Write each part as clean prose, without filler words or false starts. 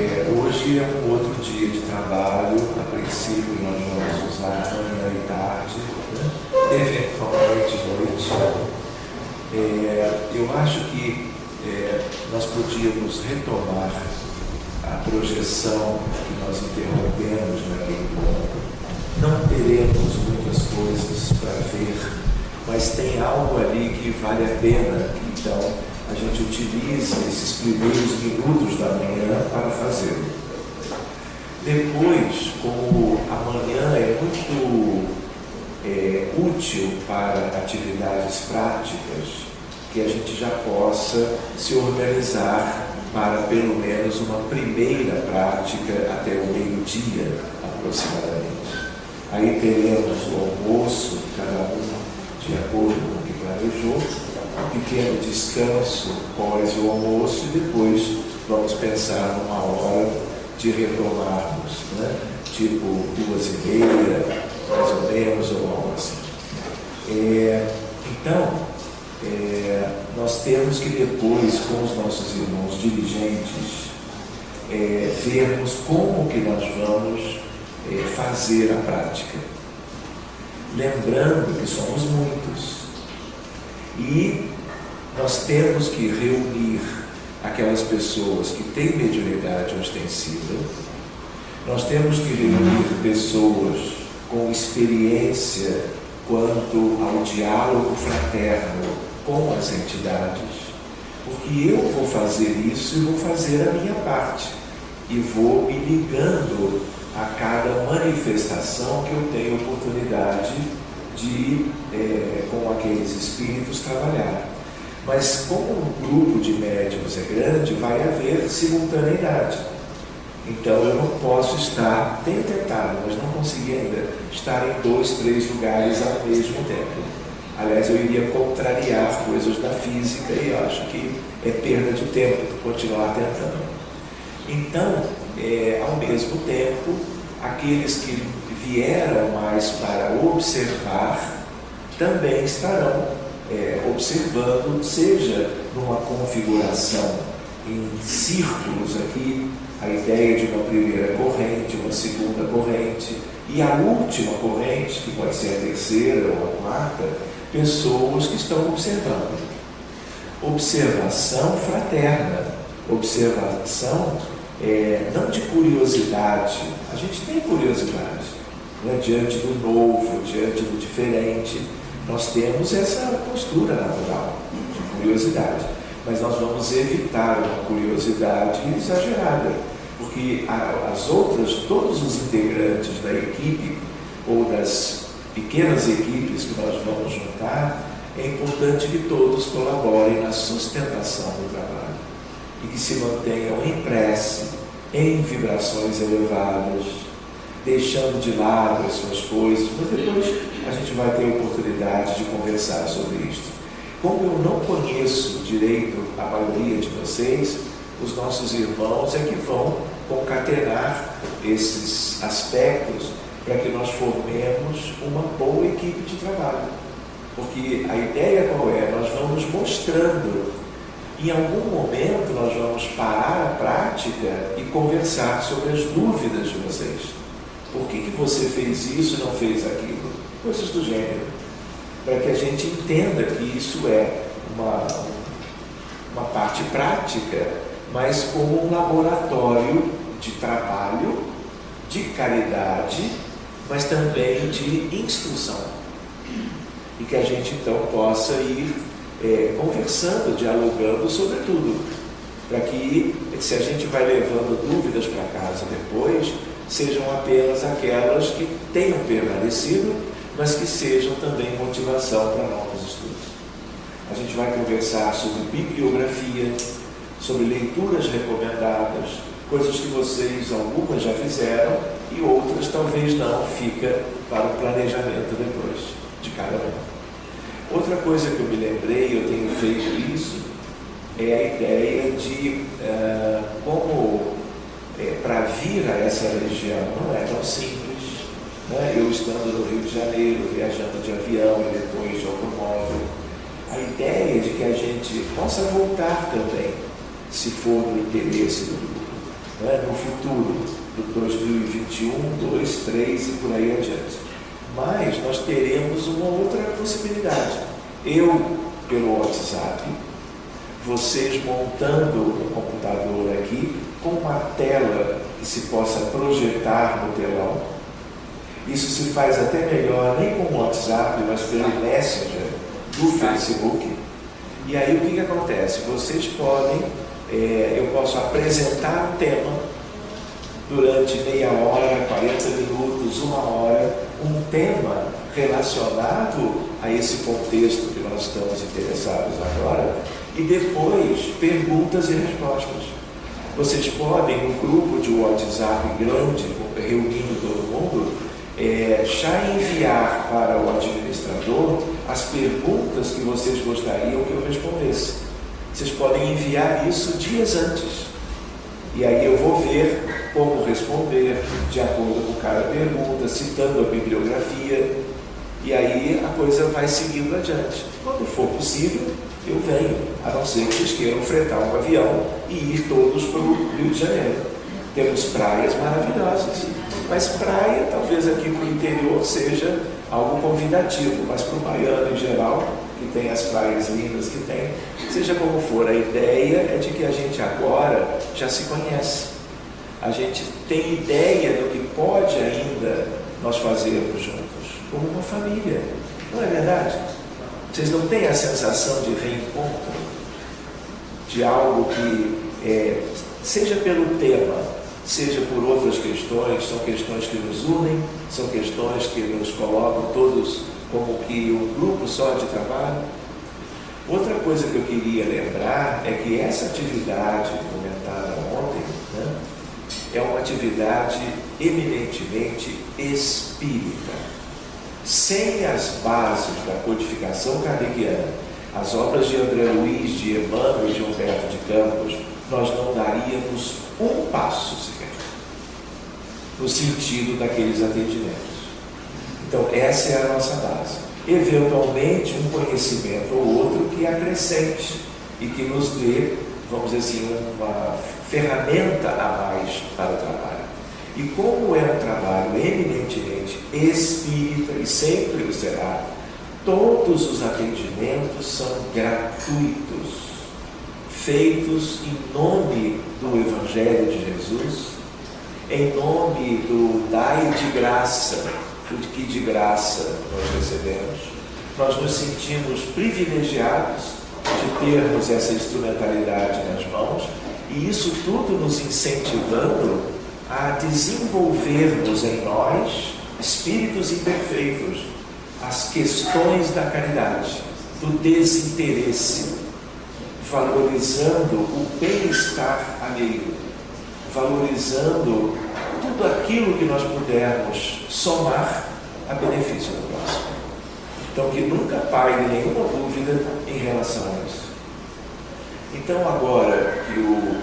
Hoje é um outro dia de trabalho. A princípio nós vamos usar manhã e tarde, né? Eventualmente noite. Eu acho que nós podíamos retomar a projeção que nós interrompemos naquele ponto. Não teremos muitas coisas para ver, mas tem algo ali que vale a pena. Então, a gente utiliza esses primeiros minutos da manhã para fazê-lo. Depois, como amanhã é muito útil para atividades práticas, que a gente já possa se organizar para pelo menos uma primeira prática até o meio-dia, aproximadamente. Aí teremos o almoço, cada um de acordo com o que planejou, um pequeno descanso pós o almoço e depois vamos pensar numa hora de retomarmos, né? Tipo 2h30, mais ou menos, ou algo assim. Então, nós temos que depois, com os nossos irmãos dirigentes, vermos como que nós vamos fazer a prática. Lembrando que somos muitos. E nós temos que reunir aquelas pessoas que têm mediunidade ostensiva, nós temos que reunir pessoas com experiência quanto ao diálogo fraterno com as entidades, porque eu vou fazer isso e vou fazer a minha parte, e vou me ligando a cada manifestação que eu tenho oportunidade de, com aqueles espíritos, trabalhar. Mas como um grupo de médiuns é grande, vai haver simultaneidade. Então eu não posso estar, tenho tentado, mas não consegui ainda, estar em 2, 3 lugares ao mesmo tempo. Aliás, eu iria contrariar coisas da física e acho que é perda de tempo continuar tentando. Então, ao mesmo tempo, aqueles que vieram mais para observar também estarão observando, seja numa configuração em círculos aqui, a ideia de uma primeira corrente, uma segunda corrente e a última corrente, que pode ser a terceira ou a quarta, pessoas que estão observando. Observação fraterna, observação não de curiosidade. A gente tem curiosidade, né? Diante do novo, diante do diferente, nós temos essa postura natural de curiosidade, mas nós vamos evitar uma curiosidade exagerada, porque as outras, todos os integrantes da equipe ou das pequenas equipes que nós vamos juntar, é importante que todos colaborem na sustentação do trabalho e que se mantenham em prece, em vibrações elevadas, deixando de lado as suas coisas, mas depois a gente vai ter oportunidade de conversar sobre isso. Como eu não conheço direito a maioria de vocês, os nossos irmãos é que vão concatenar esses aspectos para que nós formemos uma boa equipe de trabalho. Porque a ideia qual é? Nós vamos mostrando. Em algum momento nós vamos parar a prática e conversar sobre as dúvidas de vocês. Por que você fez isso e não fez aquilo? Coisas do gênero. Para que a gente entenda que isso é uma parte prática, mas como um laboratório de trabalho, de caridade, mas também de instrução. E que a gente então possa ir conversando, dialogando sobre tudo, para que, se a gente vai levando dúvidas para casa depois, sejam apenas aquelas que tenham permanecido, mas que sejam também motivação para novos estudos. A gente vai conversar sobre bibliografia, sobre leituras recomendadas, coisas que vocês, algumas já fizeram e outras talvez não, fica para o planejamento depois de cada um. Outra coisa que eu me lembrei, eu tenho feito isso, é a ideia de como para vir a essa região não é tão simples, né? Eu estando no Rio de Janeiro, viajando de avião e depois de automóvel, a ideia de que a gente possa voltar também, se for do interesse do grupo, né, no futuro, do 2021, 2, 3 e por aí adiante. Mas nós teremos uma outra possibilidade. Eu, pelo WhatsApp, vocês montando um computador aqui com uma tela que se possa projetar no telão. Isso se faz até melhor, nem com o WhatsApp, mas pelo Messenger do Facebook. E aí o que acontece? Vocês podem, eu posso apresentar um tema durante meia hora, 40 minutos, uma hora, um tema relacionado a esse contexto que nós estamos interessados agora, e depois perguntas e respostas. Vocês podem, no grupo de WhatsApp grande, reunindo todo mundo, já enviar para o administrador as perguntas que vocês gostariam que eu respondesse. Vocês podem enviar isso dias antes. E aí eu vou ver como responder, de acordo com cada pergunta, citando a bibliografia. E aí a coisa vai seguindo adiante. Quando for possível, eu venho, a não ser que vocês queiram fretar um avião e ir todos para o Rio de Janeiro. Temos praias maravilhosas, mas praia, talvez aqui para o interior, seja algo convidativo, mas para o baiano em geral, que tem as praias lindas que tem, seja como for, a ideia é de que a gente agora já se conhece. A gente tem ideia do que pode ainda nós fazermos juntos, como uma família. Não é verdade? Vocês não têm a sensação de reencontro? De algo que, seja pelo tema, seja por outras questões, são questões que nos unem, são questões que nos colocam todos como que um grupo só de trabalho. Outra coisa que eu queria lembrar é que essa atividade comentada ontem, né, é uma atividade eminentemente espírita. Sem as bases da codificação kardeciana, as obras de André Luiz, de Emmanuel e de Humberto de Campos, nós não daríamos um passo sequer no sentido daqueles atendimentos. Então essa é a nossa base. Eventualmente um conhecimento ou outro que acrescente e que nos dê, vamos dizer assim, uma ferramenta a mais para o trabalho. E como é um trabalho eminentemente espírita, e sempre o será, todos os atendimentos são gratuitos, feitos em nome do Evangelho de Jesus, em nome do dai de graça, o que de graça nós recebemos. Nós nos sentimos privilegiados de termos essa instrumentalidade nas mãos, e isso tudo nos incentivando a desenvolvermos em nós, espíritos imperfeitos, as questões da caridade, do desinteresse, valorizando o bem-estar alheio, valorizando tudo aquilo que nós pudermos somar a benefício do próximo. Então, que nunca paire nenhuma dúvida em relação a isso. Então, agora que o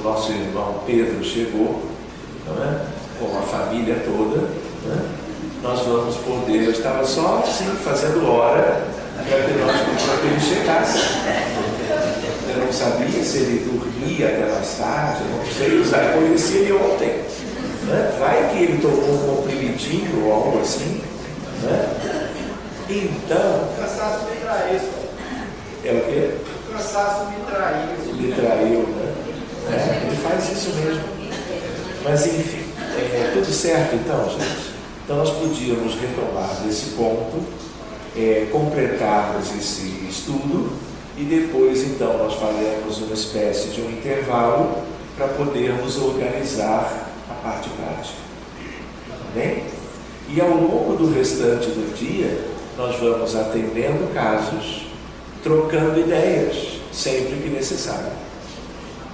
nosso irmão Pedro chegou, não é? Com a família toda, não é? Nós vamos poder. Eu estava só assim, fazendo hora para que ele chegasse. Eu não sabia se ele dormia até mais tarde, eu não sei, eu já conheci ele ontem. Né? Vai que ele tomou um comprimidinho ou algo assim. Né? Então. O cansaço me traiu. É o quê? O cansaço me traiu. Me traiu, né? Ele faz isso mesmo. Mas enfim, tudo certo então, gente? Então nós podíamos retomar desse ponto, completarmos esse estudo e depois então nós faremos uma espécie de um intervalo para podermos organizar a parte prática. Tá bem? E ao longo do restante do dia, nós vamos atendendo casos, trocando ideias, sempre que necessário.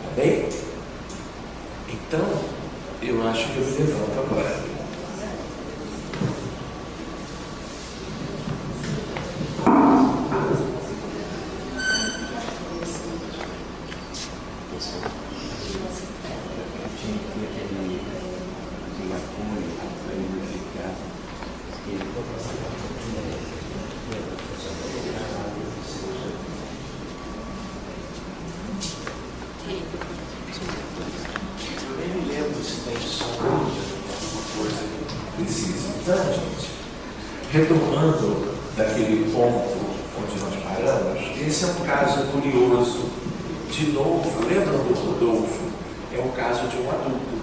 Tá bem? Então, eu acho que eu me levanto agora. Então, gente, retomando daquele ponto onde nós paramos, esse é um caso curioso. De novo, lembram do Rodolfo? É um caso de um adulto.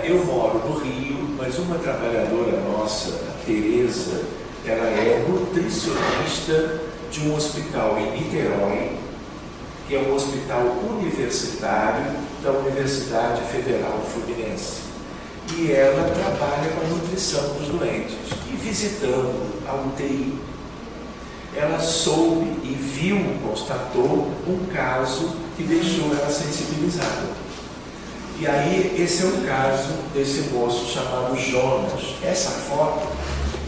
Eu moro no Rio, mas uma trabalhadora nossa, a Tereza, ela é nutricionista de um hospital em Niterói, que é um hospital universitário da Universidade Federal Fluminense. E ela trabalha com a nutrição dos doentes. E visitando a UTI, ela soube e viu, constatou um caso que deixou ela sensibilizada. E aí, esse é o caso desse moço chamado Jonas. Essa foto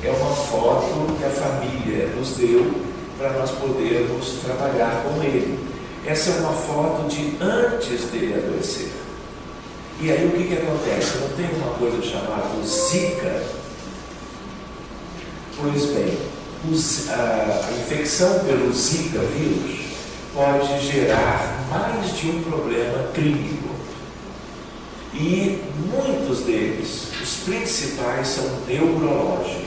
é uma foto que a família nos deu para nós podermos trabalhar com ele. Essa é uma foto de antes dele adoecer. E aí o que acontece? Não tem uma coisa chamada Zika? Pois bem, a infecção pelo Zika vírus pode gerar mais de um problema clínico. E muitos deles, os principais, são neurológicos.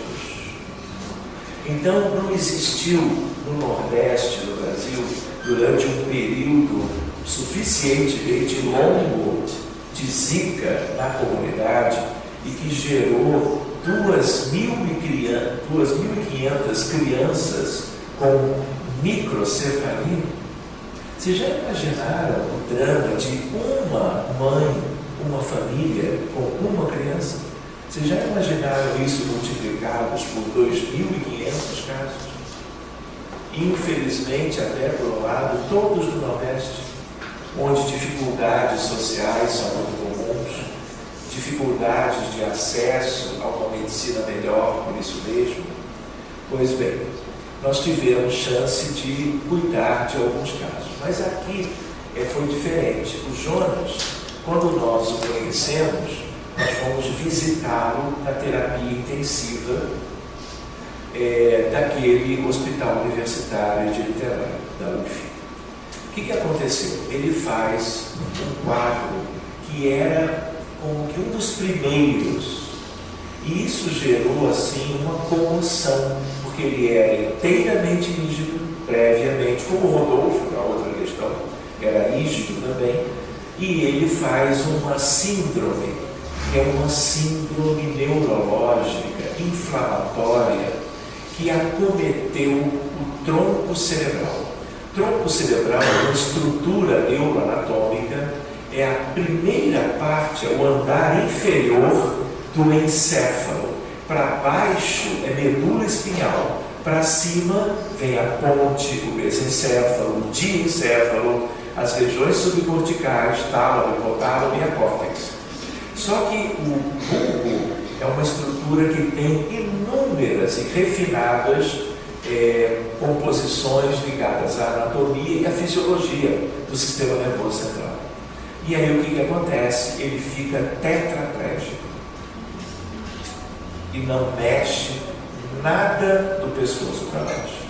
Então não existiu no Nordeste do Brasil, durante um período suficientemente longo de Zika na comunidade e que gerou 2.500 crianças com microcefalia. Vocês já imaginaram o drama de uma mãe, uma família com uma criança? Vocês já imaginaram isso multiplicados por 2.500 casos? Infelizmente, até por um lado, todos do Nordeste, onde dificuldades sociais são muito comuns, dificuldades de acesso a uma medicina melhor, por isso mesmo. Pois bem, nós tivemos chance de cuidar de alguns casos, mas aqui foi diferente. O Jonas, quando nós o conhecemos, nós fomos visitá-lo na terapia intensiva daquele hospital universitário de Niterói, da UF. O que aconteceu? Ele faz um quadro que era como que um dos primeiros, e isso gerou assim uma comoção, porque ele era inteiramente rígido previamente, como o Rodolfo, na outra questão, era rígido também, e ele faz uma síndrome, que é uma síndrome neurológica, inflamatória, que acometeu o tronco cerebral. O tronco cerebral é uma estrutura neuroanatômica, é a primeira parte, é o andar inferior do encéfalo. Para baixo é medula espinhal, para cima vem a ponte, o mesencéfalo, o diencéfalo, as regiões subcorticais, tálamo, hipotálamo e a córtex. Só que o bulbo é uma estrutura que tem inúmeras e refinadas composições ligadas à anatomia e à fisiologia do sistema nervoso central. E aí o que acontece? Ele fica tetraplégico e não mexe nada do pescoço para baixo.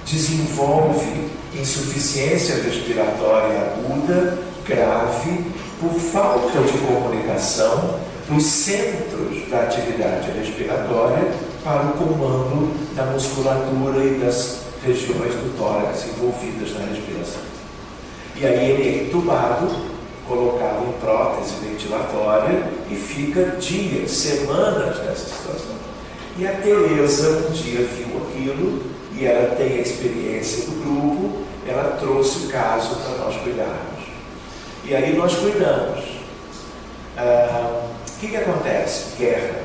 Desenvolve insuficiência respiratória aguda, grave, por falta de comunicação dos centros da atividade respiratória para o comando da musculatura e das regiões do tórax envolvidas na respiração. E aí ele é entubado, colocado em prótese ventilatória e fica dias, semanas nessa situação. E a Tereza um dia viu aquilo e ela tem a experiência do grupo, ela trouxe o caso para nós cuidarmos. E aí nós cuidamos. O que acontece? Guerra,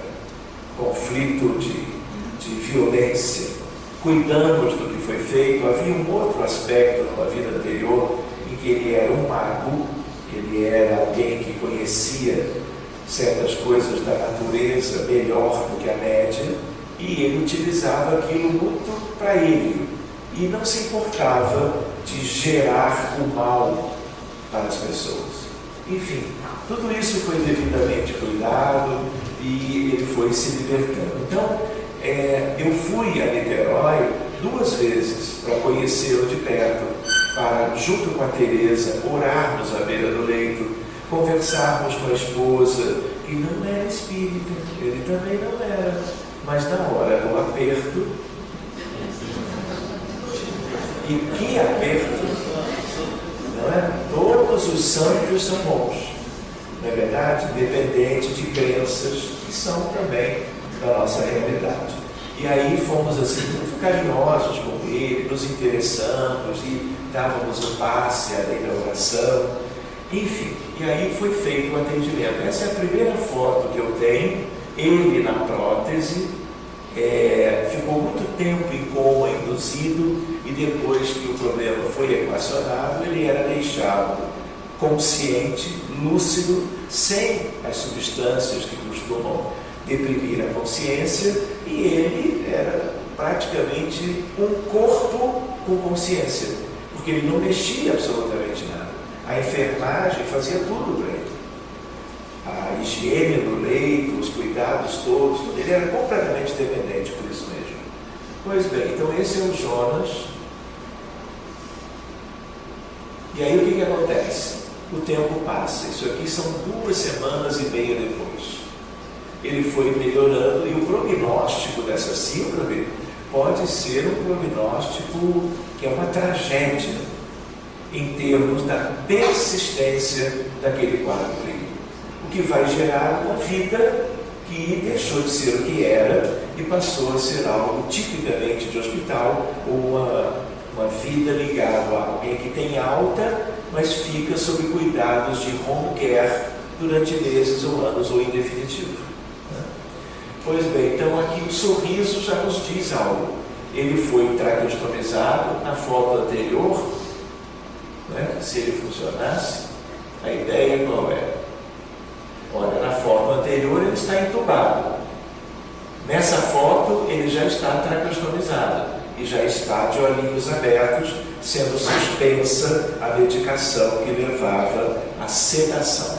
conflito de violência. Cuidamos do que foi feito. Havia um outro aspecto numa vida anterior em que ele era um mago, ele era alguém que conhecia certas coisas da natureza melhor do que a média, e ele utilizava aquilo muito para ele e não se importava de gerar o mal para as pessoas. Enfim, tudo isso foi devidamente cuidado e ele foi se libertando. Então, eu fui a Niterói 2 vezes para conhecê-lo de perto, para, junto com a Tereza, orarmos à beira do leito, conversarmos com a esposa, que e não era espírita, ele também não era, mas na hora do aperto, e que aperto, não é? Todos os santos são bons, não é verdade? Independente de crenças que são também da nossa realidade. E aí fomos assim muito carinhosos com ele, nos interessamos e dávamos o passe além da oração, enfim. E aí foi feito o atendimento. Essa é a primeira foto que eu tenho, ele na prótese, ficou muito tempo em coma induzido e depois que o problema foi equacionado, ele era deixado consciente, lúcido, sem as substâncias que costumam deprimir a consciência, e ele era praticamente um corpo com consciência, porque ele não mexia absolutamente nada. A enfermagem fazia tudo para ele. A higiene do leito, os cuidados todos, ele era completamente dependente por isso mesmo. Pois bem, então esse é o Jonas. E aí o que acontece? O tempo passa. Isso aqui são 2 semanas e meia depois. Ele foi melhorando e o prognóstico dessa síndrome pode ser um prognóstico que é uma tragédia em termos da persistência daquele quadro clínico, o que vai gerar uma vida que deixou de ser o que era e passou a ser algo tipicamente de hospital, ou uma vida ligada a alguém que tem alta, mas fica sob cuidados de home care durante meses ou anos ou em definitivo. Pois bem, então aqui o sorriso já nos diz algo. Ele foi traqueostomizado na foto anterior, né? Se ele funcionasse, a ideia qual é? Olha, na foto anterior ele está entubado. Nessa foto ele já está traqueostomizado e já está de olhinhos abertos, sendo suspensa a medicação que levava à sedação.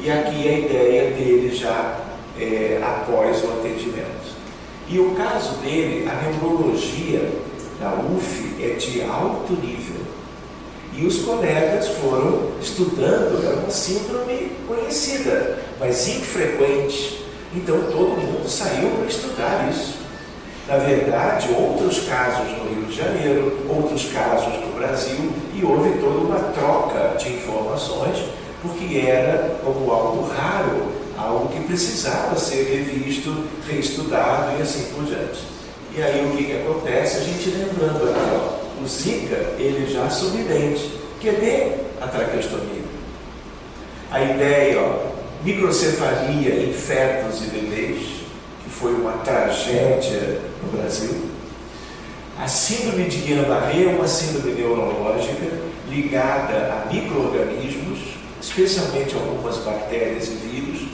E aqui a ideia dele já após o atendimento. E o caso dele, a neurologia da UF é de alto nível. E os colegas foram estudando, era uma síndrome conhecida, mas infrequente. Então todo mundo saiu para estudar isso. Na verdade, outros casos no Rio de Janeiro, outros casos no Brasil, e houve toda uma troca de informações, porque era como algo raro, algo que precisava ser revisto, reestudado e assim por diante. E aí o que acontece? A gente lembrando aqui, o Zika, ele já subdente, que é a traqueostomia. A ideia, microcefalia em fetos e bebês, que foi uma tragédia no Brasil. A síndrome de Guillain-Barré é uma síndrome neurológica ligada a micro-organismos, especialmente algumas bactérias e vírus.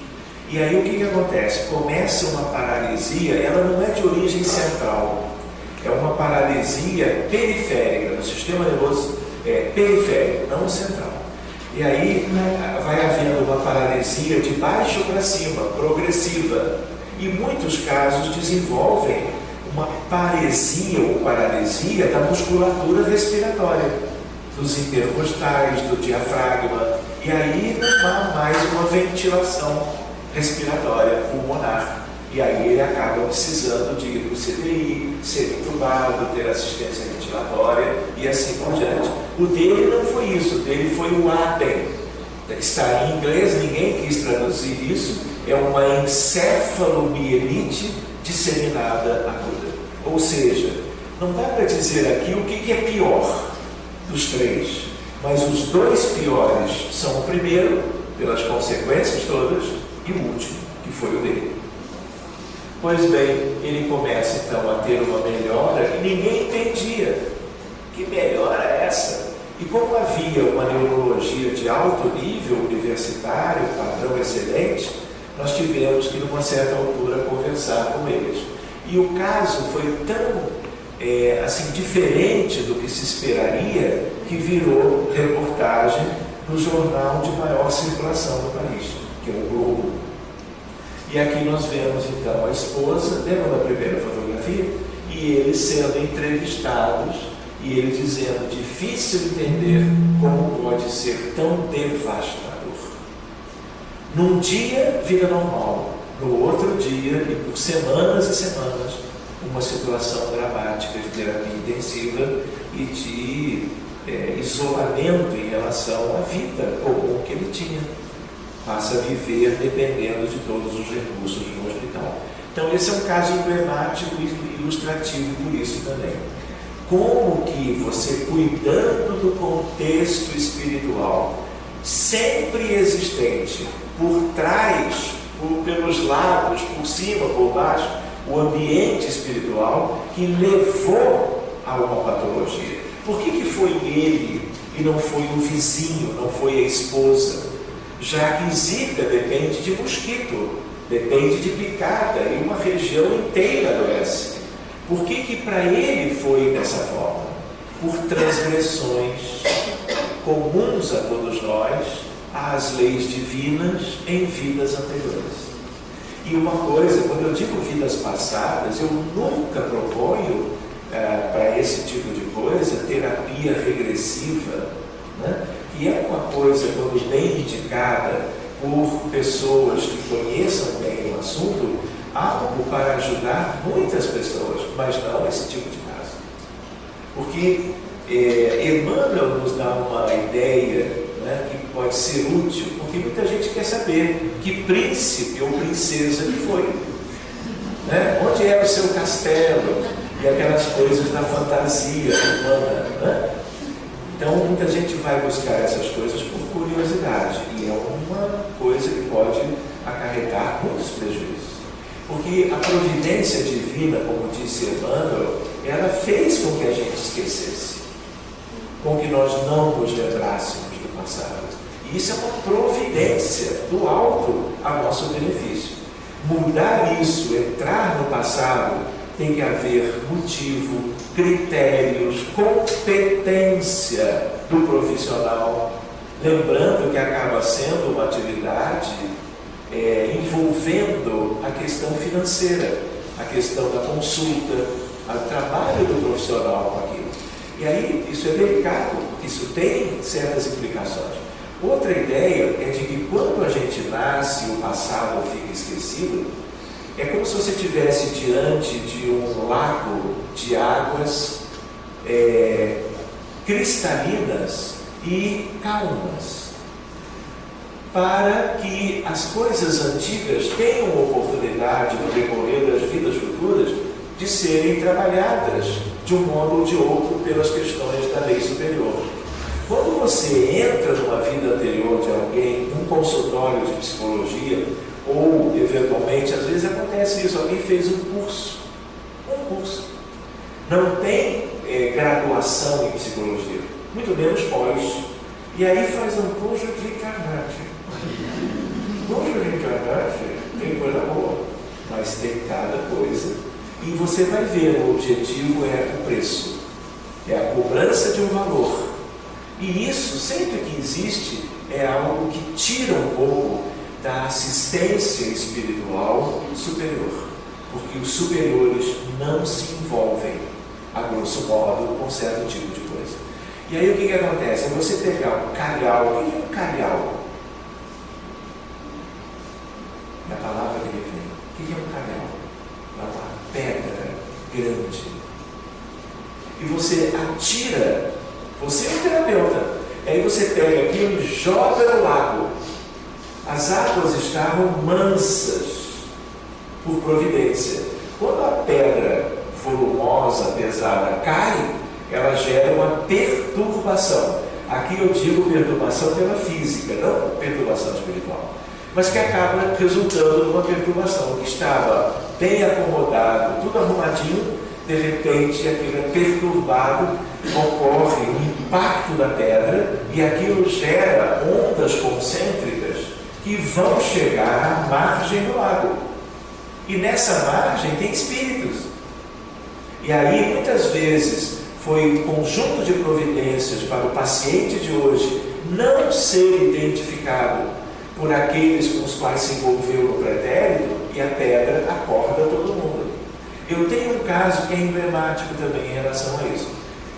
E aí o que acontece? Começa uma paralisia, ela não é de origem central, é uma paralisia periférica, do sistema nervoso periférico, não central. E aí vai havendo uma paralisia de baixo para cima, progressiva. E muitos casos desenvolvem uma paresia ou paralisia da musculatura respiratória, dos intercostais, do diafragma. E aí não há mais uma ventilação respiratória pulmonar. E aí ele acaba precisando de ir para o CTI, ser entubado, ter assistência ventilatória e assim por diante. O dele não foi isso, o dele foi o APEN. Está em inglês, ninguém quis traduzir isso, é uma encefalomielite disseminada aguda. Ou seja, não dá para dizer aqui o que é pior dos 3, mas os 2 piores são o primeiro, pelas consequências todas, e o último, que foi o dele. Pois bem, ele começa então a ter uma melhora e ninguém entendia. Que melhora é essa? E como havia uma neurologia de alto nível universitário, padrão excelente, nós tivemos que, numa certa altura, conversar com eles. E o caso foi tão diferente do que se esperaria, que virou reportagem no jornal de maior circulação do país, que é o Globo. E aqui nós vemos então a esposa, lembra da primeira fotografia? E eles sendo entrevistados, e ele dizendo: difícil entender como pode ser tão devastador. Num dia, vida normal. No outro dia, e por semanas e semanas, uma situação dramática de terapia intensiva e de isolamento em relação à vida comum que ele tinha. Passa a viver dependendo de todos os recursos do hospital. Então esse é um caso emblemático e ilustrativo por isso também. Como que você, cuidando do contexto espiritual, sempre existente, por trás, pelos lados, por cima, por baixo, o ambiente espiritual que levou a uma patologia. Por que foi ele e não foi o vizinho, não foi a esposa? Já que Zika depende de mosquito, depende de picada e uma região inteira adoece. Por que para ele foi dessa forma? Por transgressões comuns a todos nós, às leis divinas em vidas anteriores. E uma coisa, quando eu digo vidas passadas, eu nunca proponho para esse tipo de coisa terapia regressiva, né? Que é uma coisa, quando bem indicada por pessoas que conheçam bem o assunto, algo para ajudar muitas pessoas, mas não esse tipo de caso. Porque Emmanuel nos dá uma ideia, né, que pode ser útil, porque muita gente quer saber que príncipe ou princesa que foi, né? Onde era o seu castelo e aquelas coisas da fantasia humana, né? Então muita gente vai buscar essas coisas por curiosidade, e é uma coisa que pode acarretar muitos prejuízos, porque a providência divina, como disse Emmanuel, ela fez com que a gente esquecesse, com que nós não nos lembrássemos do passado. E isso é uma providência do alto a nosso benefício. Mudar isso, entrar no passado, tem que haver motivo, critérios, competência do profissional. Lembrando que acaba sendo uma atividade envolvendo a questão financeira, a questão da consulta, o trabalho do profissional com aquilo. E aí, isso é delicado, porque isso tem certas implicações. Outra ideia é de que quando a gente nasce e o passado fica esquecido, é como se você estivesse diante de um lago de águas cristalinas e calmas, para que as coisas antigas tenham oportunidade no decorrer das vidas futuras de serem trabalhadas de um modo ou de outro pelas questões da lei superior. Quando você entra numa vida anterior de alguém, num consultório de psicologia, ou eventualmente, às vezes acontece isso, alguém fez um curso, não tem graduação em psicologia, muito menos pós, e aí faz um curso de reencarnante. Curso de reencarnante tem coisa boa, mas tem cada coisa. E você vai ver, o objetivo é o preço, é a cobrança de um valor. E isso, sempre que existe, é algo que tira um pouco da assistência espiritual superior. Porque os superiores não se envolvem, a grosso modo, com certo tipo de coisa. E aí o que acontece? É você pegar um calhau. O que é um calhau? Da palavra que ele vem. O que é um calhau? É uma pedra grande. E você atira, você é um terapeuta, aí você pega aquilo e joga no lago. As águas estavam mansas por providência. Quando a pedra volumosa, pesada, cai, ela gera uma perturbação. Aqui eu digo perturbação pela física, não perturbação espiritual, mas que acaba resultando numa perturbação que estava bem acomodado, tudo arrumadinho, de repente aquilo é perturbado, ocorre um impacto da pedra e aquilo gera ondas concêntricas que vão chegar à margem do lago. E nessa margem tem espíritos. E aí muitas vezes foi um conjunto de providências para o paciente de hoje não ser identificado por aqueles com os quais se envolveu no pretérito, e a pedra acorda todo mundo. Eu tenho um caso que é emblemático também em relação a isso.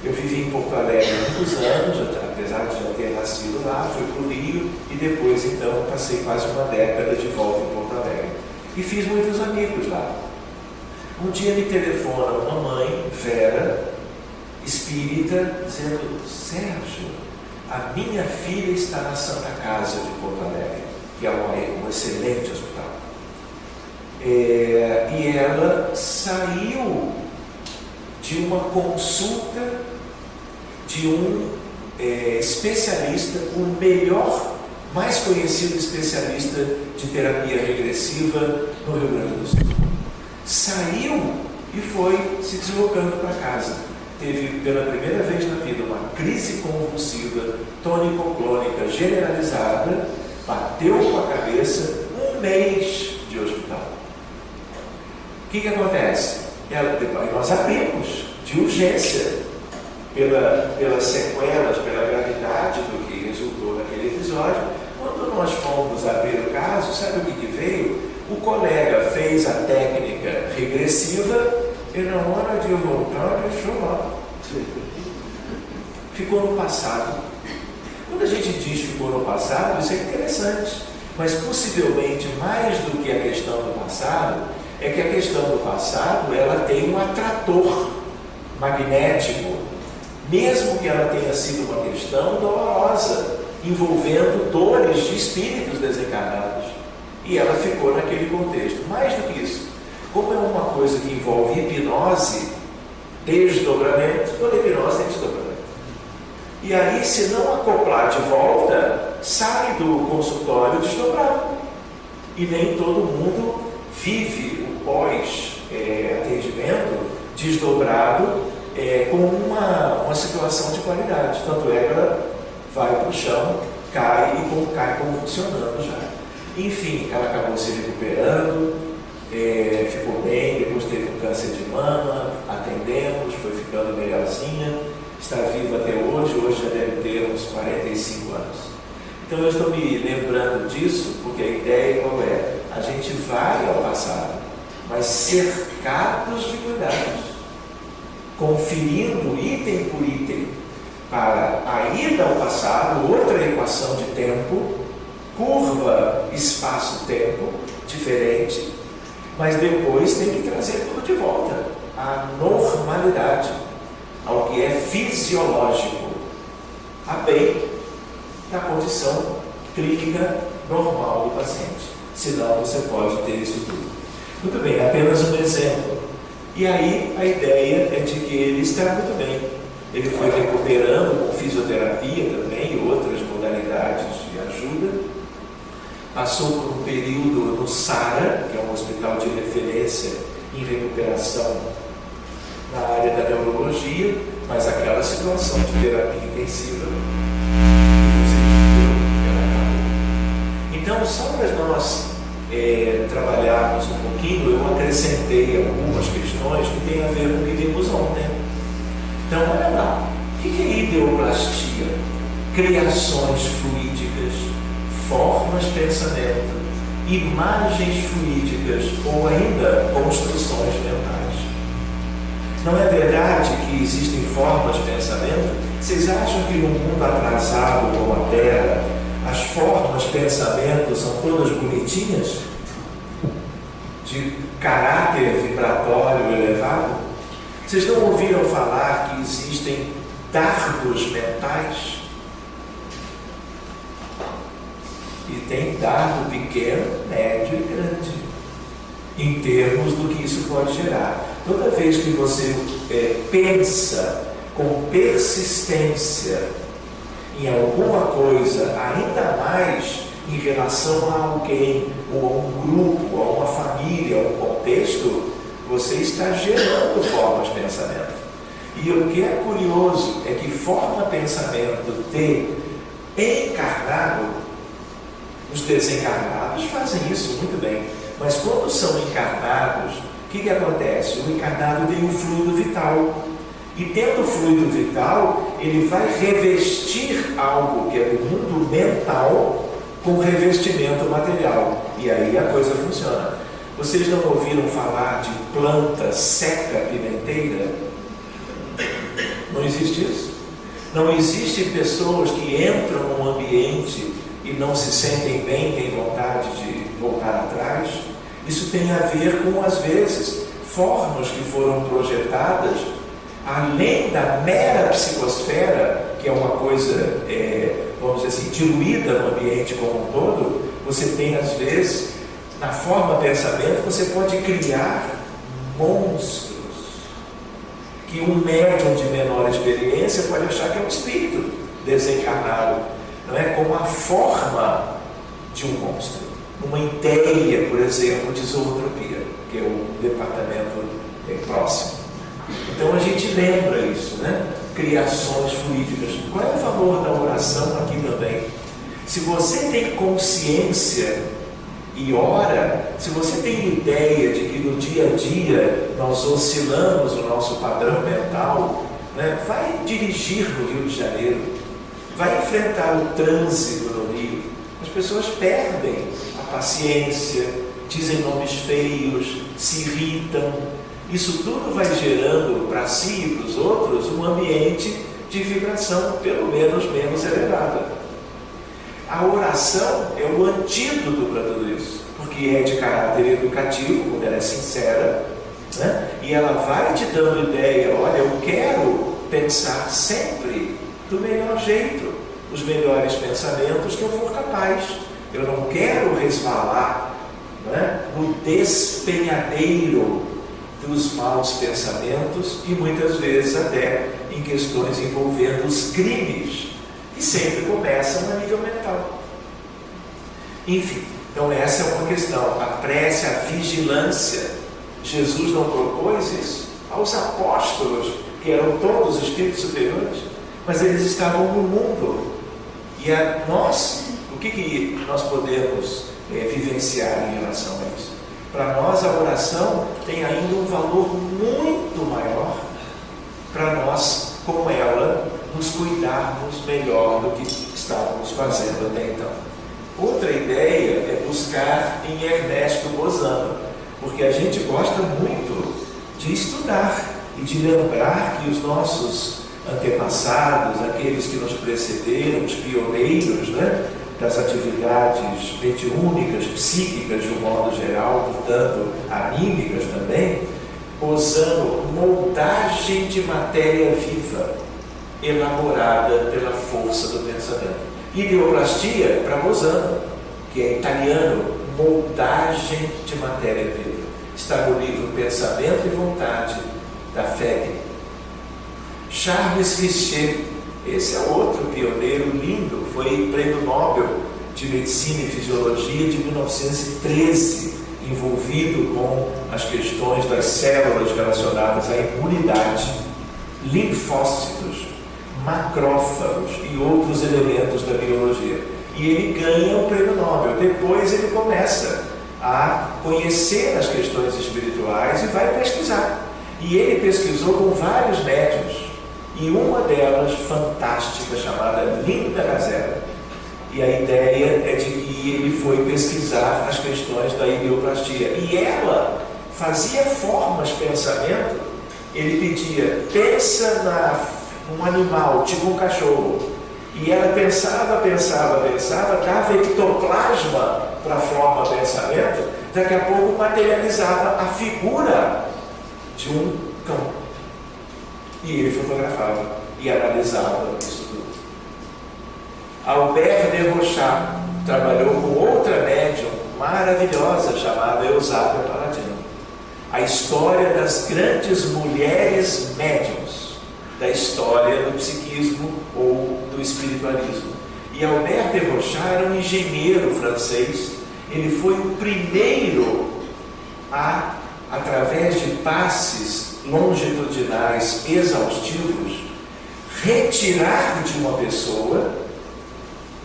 Eu vivi em Porto Alegre há muitos anos, apesar de já ter nascido lá, fui para o Rio e depois então passei quase uma década de volta em Porto Alegre. E fiz muitos amigos lá. Um dia me telefona uma mãe, Vera, espírita, dizendo: Sérgio, a minha filha está na Santa Casa de Porto Alegre, que é um excelente hospital. E ela saiu de uma consulta de um especialista, o melhor, mais conhecido especialista de terapia regressiva no Rio Grande do Sul. Saiu e foi se deslocando para casa. Teve pela primeira vez na vida uma crise convulsiva, tônico-clônica generalizada, bateu com a cabeça, 1 mês de hospital. O que acontece? Nós abrimos de urgência pelas sequelas, pela gravidade do que resultou naquele episódio. Quando nós fomos abrir o caso, sabe o que veio? O colega fez a técnica regressiva e na hora de eu voltar deixou lá. Ficou no passado. Quando a gente diz ficou no passado, isso é interessante, mas possivelmente mais do que a questão do passado, é que a questão do passado ela tem um atrator magnético, mesmo que ela tenha sido uma questão dolorosa, envolvendo dores de espíritos desencarnados, e ela ficou naquele contexto. Mais do que isso, como é uma coisa que envolve hipnose, desdobramento, toda hipnose tem desdobramento. E aí, se não acoplar de volta, sai do consultório desdobrado. E nem todo mundo vive o pós-atendimento desdobrado com uma situação de qualidade. Tanto é que ela vai para o chão, cai e cai convulsionando já. Enfim, ela acabou se recuperando, ficou bem, depois teve um câncer de mama, atendemos, foi ficando melhorzinha, está viva até hoje já deve ter uns 45 anos. Então eu estou me lembrando disso, porque a ideia qual é? A gente vai ao passado, mas cercados de cuidados, conferindo item por item, para a ida ao passado, outra equação de tempo, curva espaço-tempo, diferente, mas depois tem que trazer tudo de volta, à normalidade, ao que é fisiológico, a bem da condição clínica normal do paciente. Senão você pode ter isso tudo. Muito bem, apenas um exemplo. E aí a ideia é de que ele está muito bem. Ele foi recuperando com fisioterapia também e outras modalidades de ajuda. Passou por um período no SARA, que é um hospital de referência em recuperação na área da neurologia, mas aquela situação de terapia intensiva então, só para nós trabalharmos um pouquinho, eu acrescentei algumas questões que têm a ver com o que vimos ontem. Então, olha lá, o que é ideoplastia? Criações fluídicas, formas, pensamento, imagens fluídicas ou ainda construções mentais. Não é verdade que existem formas de pensamento? Vocês acham que num mundo atrasado como a Terra, as formas de pensamento são todas bonitinhas? De caráter vibratório elevado? Vocês não ouviram falar que existem dardos mentais? E tem dardo pequeno, médio e grande, em termos do que isso pode gerar. Toda vez que você pensa com persistência em alguma coisa, ainda mais em relação a alguém, ou a um grupo, ou a uma família, ou a um contexto, você está gerando formas de pensamento. E o que é curioso é que forma pensamento de encarnado, os desencarnados fazem isso muito bem, mas quando são encarnados, o que acontece? O encarnado tem um fluido vital, e tendo o fluido vital, ele vai revestir algo que é do mundo mental com revestimento material, e aí a coisa funciona. Vocês não ouviram falar de planta seca pimenteira? No Não existe isso. Não existe pessoas que entram num ambiente e não se sentem bem, têm vontade de voltar atrás. Isso tem a ver com, às vezes, formas que foram projetadas além da mera psicosfera, que é uma coisa, vamos dizer assim, diluída no ambiente como um todo. Você tem, às vezes, na forma pensamento, você pode criar monstros que um médium de menor experiência pode achar que é um espírito desencarnado, não é? Como a forma de um monstro. Uma ideia, por exemplo, de zootropia, que é o departamento próximo. Então a gente lembra isso, né? Criações fluídicas. Qual é o valor da oração aqui também? Se você tem consciência e ora, se você tem ideia de que no dia a dia nós oscilamos o nosso padrão mental, né? Vai dirigir no Rio de Janeiro, vai enfrentar o trânsito no Rio. As pessoas perdem a paciência, dizem nomes feios, se irritam. Isso tudo vai gerando para si e para os outros um ambiente de vibração, pelo menos elevada. A oração é o antídoto para tudo isso, porque é de caráter educativo, quando ela é sincera, né? E ela vai te dando ideia, olha, eu quero pensar sempre do melhor jeito, os melhores pensamentos que eu for capaz. Eu não quero resvalar, né, no despenhadeiro dos maus pensamentos e muitas vezes até em questões envolvendo os crimes, que sempre começam a nível mental. Enfim, então essa é uma questão. A prece, a vigilância. Jesus não propôs isso aos apóstolos, que eram todos espíritos superiores, mas eles estavam no mundo. E a nós, o que nós podemos vivenciar em relação a isso? Para nós a oração tem ainda um valor muito maior para nós, com ela, nos cuidarmos melhor do que estávamos fazendo até então. Outra ideia é buscar em Ernesto Bozano, porque a gente gosta muito de estudar e de lembrar que os nossos antepassados, aqueles que nos precederam, os pioneiros, né, das atividades mediúnicas, psíquicas de um modo geral, portanto anímicas também, usando moldagem de matéria viva, elaborada pela força do pensamento. Ideoplastia para Bozano, que é italiano, moldagem de matéria viva. Está no livro Pensamento e Vontade, da FEB. Charles Richer, esse é outro pioneiro lindo, foi prêmio Nobel de Medicina e Fisiologia de 1913, envolvido com as questões das células relacionadas à imunidade, linfócitos, macrófagos e outros elementos da biologia. E ele ganha o prêmio Nobel. Depois ele começa a conhecer as questões espirituais e vai pesquisar. E ele pesquisou com vários médiuns, e uma delas fantástica, chamada Linda Gazella. E a ideia é de que ele foi pesquisar as questões da ideoplastia. E ela fazia formas, pensamento. Ele pedia, pensa num animal, tipo um cachorro. E ela pensava, dava ectoplasma para a forma pensamento. Daqui a pouco materializava a figura de um cão. E ele fotografava e analisava isso tudo. Albert de Rochat trabalhou com outra médium maravilhosa chamada Eusápia Paladino. A história das grandes mulheres médiums, da história do psiquismo ou do espiritualismo. E Albert de Rochat era um engenheiro francês. Ele foi o primeiro a, através de passes longitudinais exaustivos, retirar de uma pessoa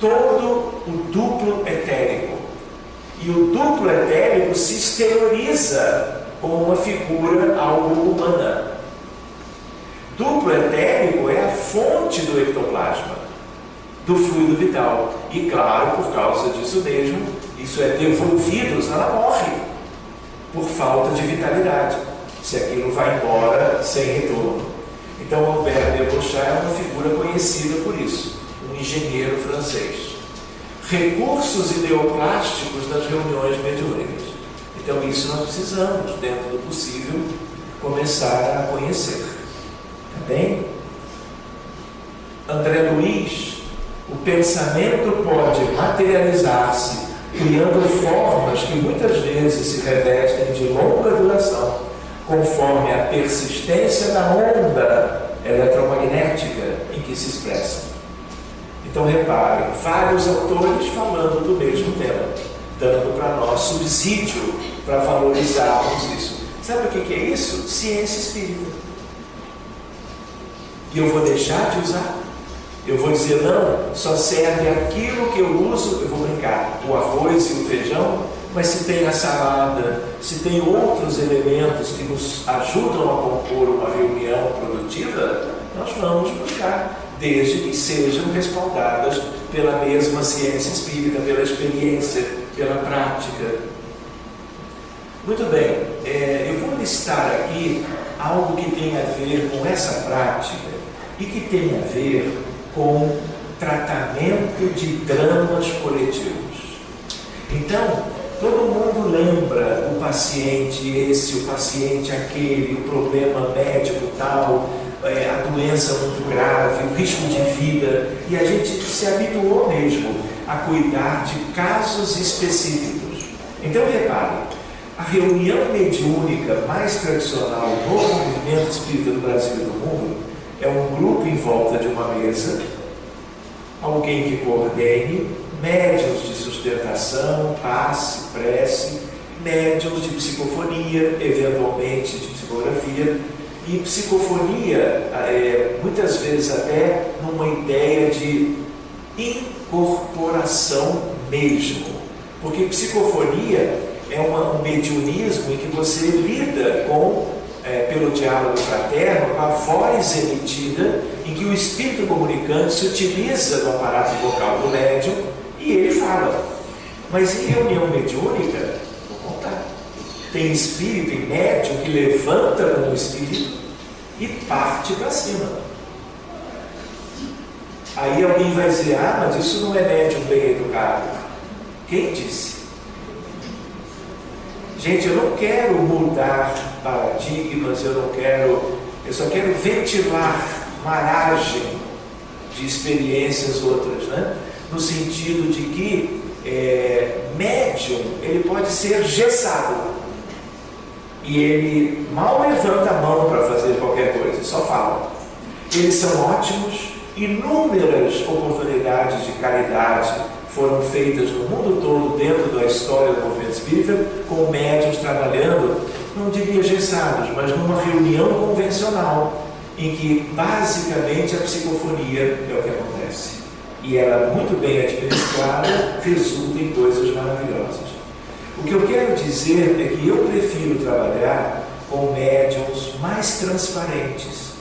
todo o duplo etérico. E o duplo etérico se exterioriza como uma figura algo humana. Duplo etérico é a fonte do ectoplasma, do fluido vital. E claro, por causa disso mesmo, isso é devolvido, ela morre por falta de vitalidade, se aquilo vai embora sem retorno. Então, Albert Debochat é uma figura conhecida por isso, um engenheiro francês. Recursos ideoplásticos das reuniões mediúnicas. Então, isso nós precisamos, dentro do possível, começar a conhecer. Tá bem? André Luiz, o pensamento pode materializar-se, criando formas que muitas vezes se revestem de longa duração, conforme a persistência da onda eletromagnética em que se expressa. Então, reparem, vários autores falando do mesmo tema, dando para nós subsídio para valorizarmos isso. Sabe o que é isso? Ciência espírita. E eu vou deixar de usar? Eu vou dizer, não, só serve aquilo que eu uso, eu vou brincar, o arroz e o feijão, mas se tem a salada, se tem outros elementos que nos ajudam a compor uma reunião produtiva, nós vamos buscar, desde que sejam respaldadas pela mesma ciência espírita, pela experiência, pela prática. Muito bem, eu vou listar aqui algo que tem a ver com essa prática e que tem a ver com tratamento de dramas coletivos. Então, todo mundo lembra o paciente esse, o paciente aquele, o problema médico tal, a doença muito grave, o risco de vida, e a gente se habituou mesmo a cuidar de casos específicos. Então, reparem, a reunião mediúnica mais tradicional no movimento espírita do Brasil e do mundo é um grupo em volta de uma mesa, alguém que coordene, médiuns de sustentação, passe, prece, médiuns de psicofonia, eventualmente de psicografia, e psicofonia, muitas vezes até numa ideia de incorporação mesmo, porque psicofonia é um mediunismo em que você lida com pelo diálogo fraterno, a voz emitida, em que o espírito comunicante se utiliza do aparato vocal do médium e ele fala. Mas em reunião mediúnica, vou contar, tem espírito e médium que levanta no espírito e parte para cima. Aí alguém vai dizer, mas isso não é médium bem educado. Quem disse? Gente, eu não quero mudar paradigmas, eu só quero ventilar maragem de experiências outras, né? No sentido de que médium, ele pode ser gessado e ele mal levanta a mão para fazer qualquer coisa, só fala. Eles são ótimos, inúmeras oportunidades de caridade foram feitas no mundo todo dentro da história do movimento espírita, com médiuns trabalhando, não diria gessados, mas numa reunião convencional, em que basicamente a psicofonia é o que acontece. E ela, muito bem administrada, resulta em coisas maravilhosas. O que eu quero dizer é que eu prefiro trabalhar com médiuns mais transparentes.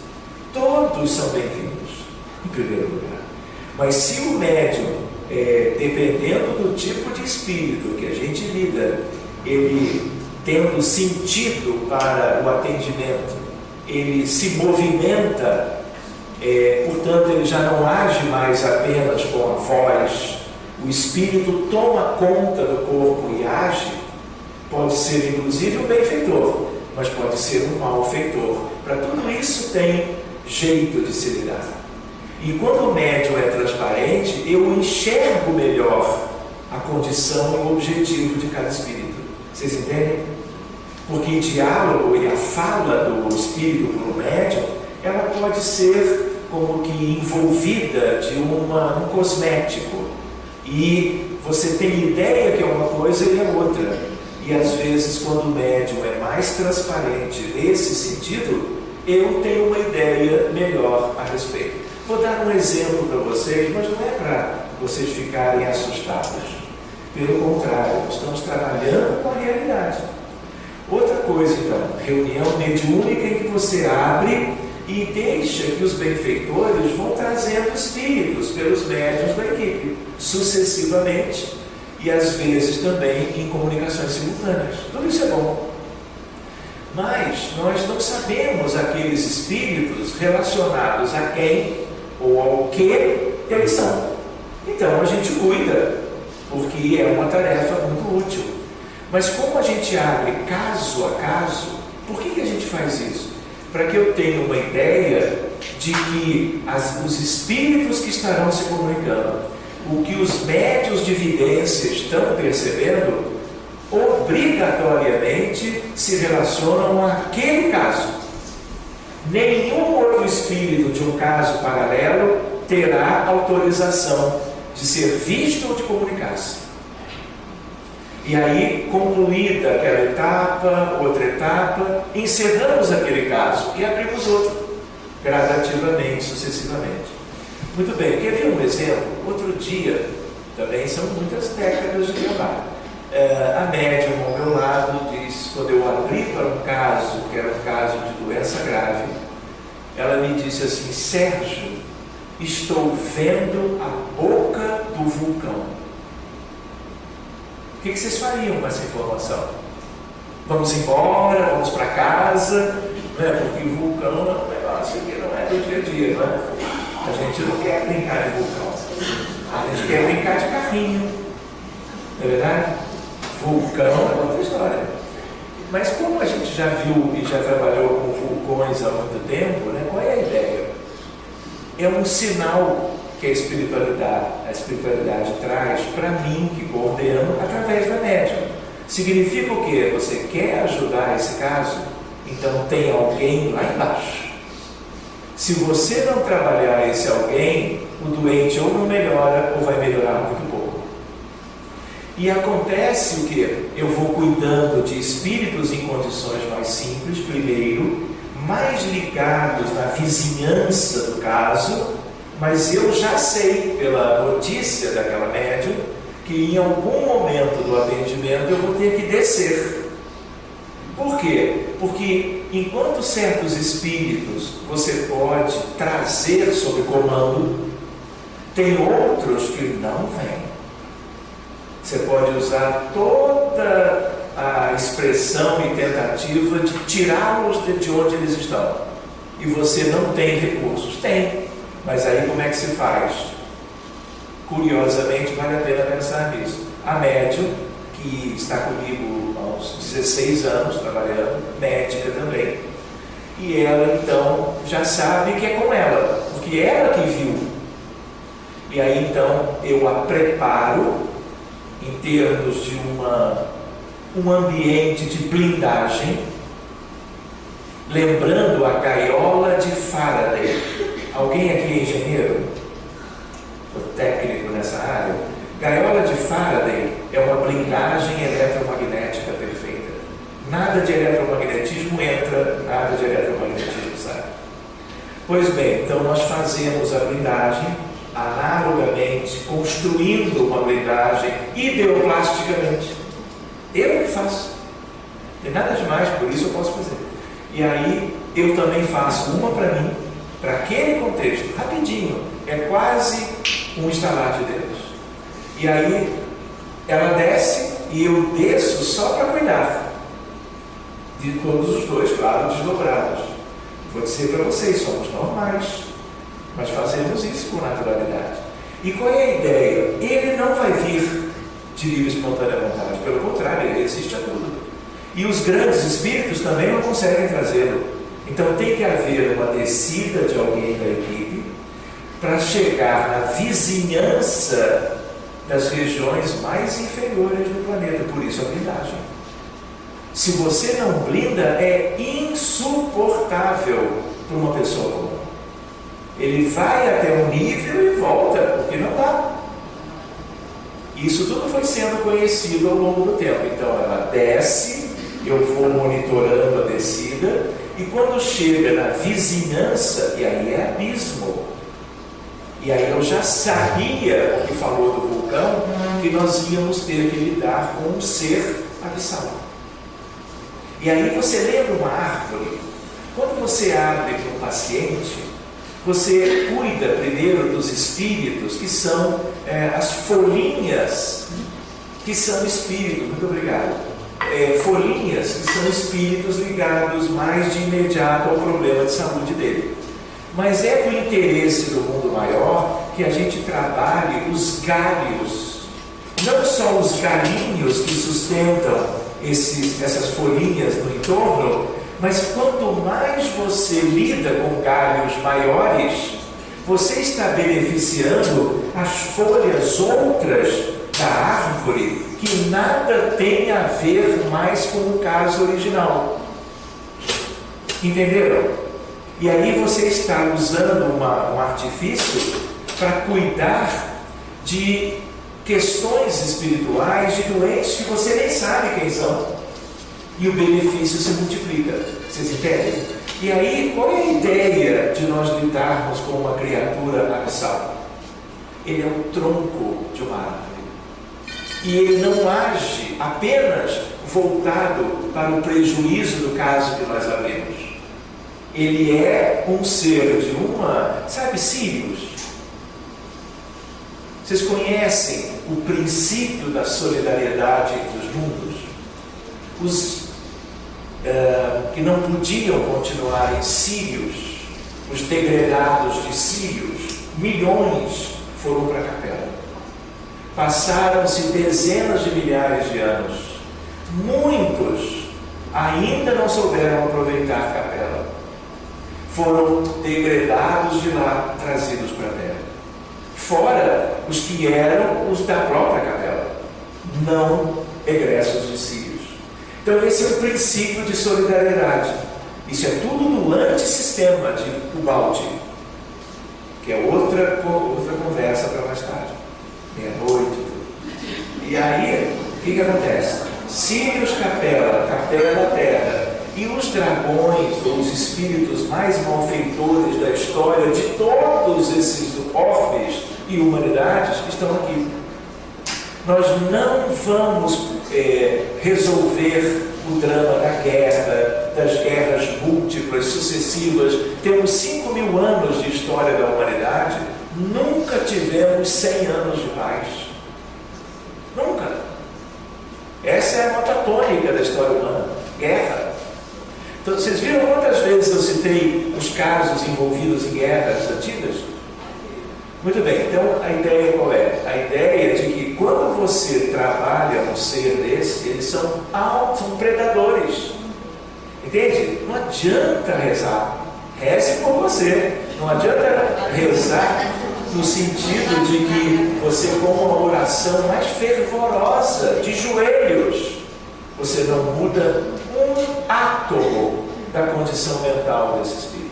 Todos são bem-vindos, em primeiro lugar. Mas se o médium, dependendo do tipo de espírito que a gente lida, ele tendo sentido para o atendimento, ele se movimenta, portanto ele já não age mais apenas com a voz, o espírito toma conta do corpo e age, pode ser inclusive um benfeitor, mas pode ser um malfeitor. Para tudo isso tem jeito de se lidar. E quando o médium é transparente, eu enxergo melhor a condição e o objetivo de cada espírito. Vocês entendem? Porque o diálogo e a fala do espírito para o médium, ela pode ser como que envolvida de um cosmético. E você tem ideia que é uma coisa e é outra. E às vezes, quando o médium é mais transparente nesse sentido, eu tenho uma ideia melhor a respeito. Vou dar um exemplo para vocês, mas não é para vocês ficarem assustados. Pelo contrário, estamos trabalhando com a realidade. Outra coisa, então, reunião mediúnica em que você abre e deixa que os benfeitores vão trazendo espíritos pelos médiuns da equipe, sucessivamente, e às vezes também em comunicações simultâneas. Tudo isso é bom. mas nós não sabemos aqueles espíritos relacionados a quem ou ao que eles são. Então a gente cuida, porque é uma tarefa muito útil. Mas como a gente abre caso a caso, por que a gente faz isso? Para que eu tenha uma ideia de que os espíritos que estarão se comunicando, o que os médiuns de vidência estão percebendo, obrigatoriamente se relacionam àquele caso. Nenhum outro espírito de um caso paralelo terá autorização de ser visto ou de comunicar-se. E aí, concluída aquela etapa, outra etapa, encerramos aquele caso e abrimos outro, gradativamente, sucessivamente. Muito bem, quer ver um exemplo? Outro dia, também são muitas décadas de trabalho. A médium ao meu lado disse, quando eu abri para um caso, que era um caso de doença grave, ela me disse assim: Sérgio, estou vendo a boca do vulcão. O que vocês fariam com essa informação? Vamos embora, vamos para casa, né? Porque o vulcão é um negócio que não é do dia a dia, não é? A gente não quer brincar de vulcão, a gente quer brincar de carrinho, não é verdade? Vulcão é outra história. Mas como a gente já viu e já trabalhou com vulcões há muito tempo, né? Qual é a ideia? É um sinal que a espiritualidade traz para mim, que coordeno, através da médium. Significa o quê? Você quer ajudar esse caso? Então tem alguém lá embaixo. Se você não trabalhar esse alguém, o doente ou não melhora ou vai melhorar muito pouco. E acontece o quê? Eu vou cuidando de espíritos em condições mais simples, primeiro, mais ligados na vizinhança do caso, mas eu já sei, pela notícia daquela médium, que em algum momento do atendimento eu vou ter que descer. Por quê? Porque enquanto certos espíritos você pode trazer sob comando, tem outros que não vêm. Você pode usar toda a expressão e tentativa de tirá-los de onde eles estão. E você não tem recursos. Tem. Mas aí como é que se faz? Curiosamente, vale a pena pensar nisso. A médium, que está comigo há uns 16 anos trabalhando, médica também, e ela então já sabe que é com ela, porque é ela que viu. E aí então eu a preparo em termos de um ambiente de blindagem, lembrando a gaiola de Faraday. Alguém aqui é engenheiro? Ou técnico nessa área? Gaiola de Faraday é uma blindagem eletromagnética perfeita. Nada de eletromagnetismo entra, nada de eletromagnetismo sai. Pois bem, então nós fazemos a blindagem analogamente, construindo uma blindagem ideoplasticamente. Eu que faço. Não tem nada demais, por isso eu posso fazer. E aí eu também faço uma para mim, para aquele contexto, rapidinho, é quase um estalar de dedos. E aí ela desce e eu desço só para cuidar de todos os dois, claro, desdobrados. Vou dizer para vocês, somos normais, mas fazemos isso com naturalidade. E qual é a ideia? Ele não vai vir de livre e espontânea vontade, pelo contrário, ele resiste a tudo. E os grandes espíritos também não conseguem fazê-lo. Então tem que haver uma descida de alguém da equipe para chegar na vizinhança das regiões mais inferiores do planeta. Por isso a blindagem. Se você não blinda, é insuportável para uma pessoa comum. Ele vai até um nível e volta, porque não dá. Isso tudo foi sendo conhecido ao longo do tempo. Então ela desce, eu vou monitorando a descida, e quando chega na vizinhança, e aí é abismo. E aí eu já sabia, o que falou do vulcão, que nós íamos ter que lidar com um ser abissal. E aí você lembra uma árvore? Quando você abre para um paciente, você cuida primeiro dos espíritos, que são as folhinhas, que são espíritos. Muito obrigado. folhinhas que são espíritos ligados mais de imediato ao problema de saúde dele. Mas é do interesse do mundo maior que a gente trabalhe os galhos, não só os galinhos que sustentam essas folhinhas no entorno, mas quanto mais você lida com galhos maiores, você está beneficiando as folhas outras da árvore que nada tem a ver mais com o caso original. Entenderam? E aí você está usando um artifício para cuidar de questões espirituais de doentes que você nem sabe quem são. E o benefício se multiplica. Vocês entendem? E aí, qual é a ideia de nós lidarmos com uma criatura abissal? Ele é o tronco de uma árvore. E ele não age apenas voltado para o prejuízo do caso que nós abrimos. Ele é um ser de sabe, Sírios? Vocês conhecem o princípio da solidariedade entre os mundos? Os que não podiam continuar em Sírios, os degredados de Sírios, milhões foram para a capela. Passaram-se dezenas de milhares de anos. Muitos ainda não souberam aproveitar a capela. Foram degredados de lá, trazidos para a terra. Fora os que eram os da própria capela, não egressos de Sírios. Então esse é o princípio de solidariedade. Isso é tudo no antissistema de Ubaldi, que é outra conversa para mais tarde, meia-noite. E aí, o que acontece? Sírios, capela da terra, e os dragões, ou os espíritos mais malfeitores da história de todos esses orbes e humanidades que estão aqui. Nós não vamos resolver o drama da guerra, das guerras múltiplas, sucessivas. Temos 5.000 anos de história da humanidade, nunca tivemos 100 anos de paz. Nunca. Essa é a nota tônica da história humana. Guerra. Então, vocês viram quantas vezes eu citei os casos envolvidos em guerras antigas? Muito bem, então a ideia qual é? A ideia é de que quando você trabalha um ser desse, eles são predadores. Entende? Não adianta rezar. Reze por você. Não adianta rezar no sentido de que você, com uma oração mais fervorosa, de joelhos, você não muda um átomo da condição mental desse espírito.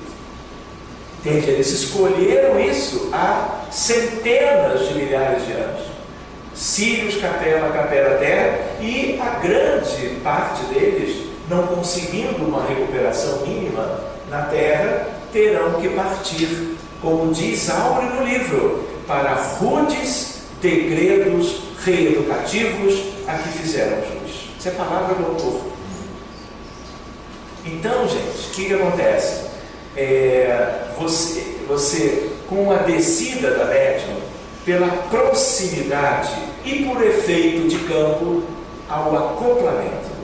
Entende? Eles escolheram isso há centenas de milhares de anos. Sírios, capela terra, e a grande parte deles, não conseguindo uma recuperação mínima na terra, terão que partir, como diz Áureo no livro, para rudes degredos reeducativos a que fizeram jus. Isso é palavra do autor. Então, gente, o que acontece? Você, com a descida da médium, pela proximidade e por efeito de campo, ao acoplamento,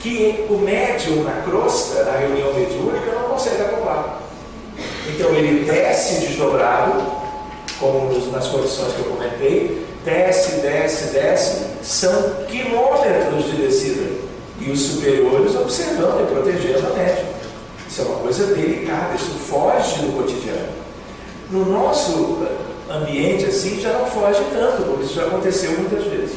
que o médium na crosta, na reunião mediúnica, não consegue acoplar. Então ele desce desdobrado, como nas condições que eu comentei, desce, são quilômetros de descida, e os superiores observando e protegendo a médium. Isso é uma coisa delicada, isso foge do cotidiano. No nosso ambiente assim já não foge tanto, porque isso já aconteceu muitas vezes,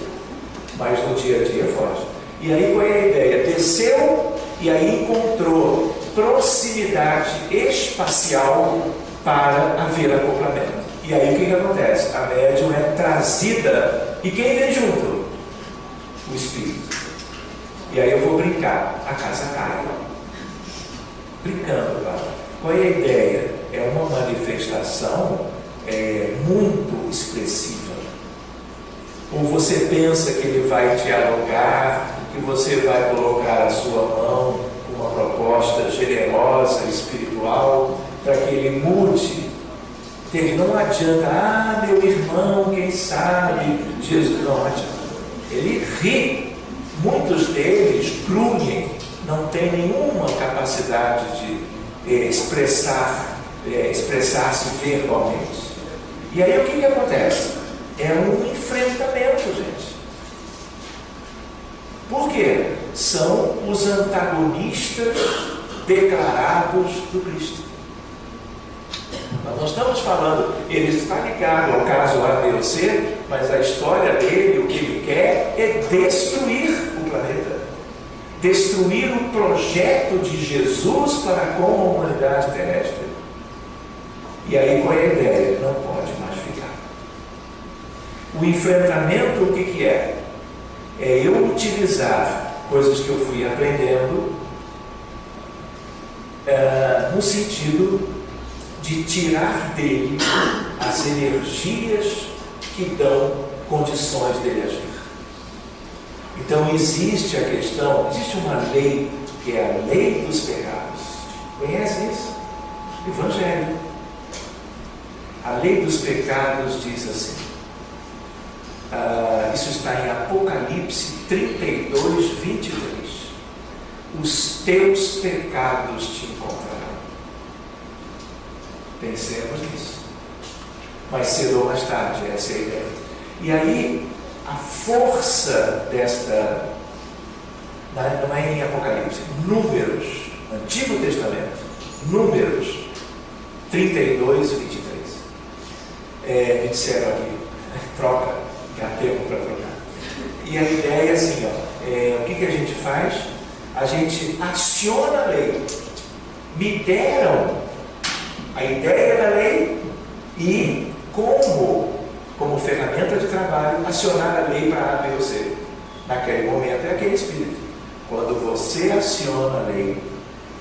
mas no dia a dia foge. E aí qual é a ideia? Desceu e aí encontrou proximidade espacial para haver acoplamento. E aí o que acontece? A médium é trazida, e quem vem junto? O espírito. E aí eu vou brincar, a casa cai. Brincando, tá? Qual é a ideia? É uma manifestação muito expressiva. Ou você pensa que ele vai dialogar, que você vai colocar a sua mão com uma proposta generosa, espiritual, para que ele mude. Entende? Não adianta, meu irmão, quem sabe, Jesus, não adianta. Ele ri Muitos deles grunhem, não têm nenhuma capacidade de expressar-se verbalmente. E aí o que acontece? É um enfrentamento, gente. Por quê? São os antagonistas declarados do Cristo. Nós não estamos falando, ele está ligado ao caso A, B ou C, mas a história dele, o que ele quer é destruir o planeta. Destruir o projeto de Jesus para com a humanidade terrestre. E aí qual é a ideia? Não pode mais ficar. O enfrentamento, o que é? É eu utilizar coisas que eu fui aprendendo no sentido de tirar dele as energias que dão condições dele agir. Então existe a questão, existe uma lei que é a lei dos pecados. Conhece isso? Evangelho. A lei dos pecados diz assim, isso está em Apocalipse 32, 23. Os teus pecados te encontrarão. Pensemos nisso. Mais cedo ou mais tarde, essa é a ideia. E aí, a força desta, não é em Apocalipse, Números, Antigo Testamento, Números 32, 23. Me disseram aqui, troca, já tempo para trocar. E a ideia é assim, o que a gente faz? A gente aciona a lei. Me deram a ideia da lei e como ferramenta de trabalho, acionar a lei para A, B ou C. Naquele momento é aquele espírito. Quando você aciona a lei,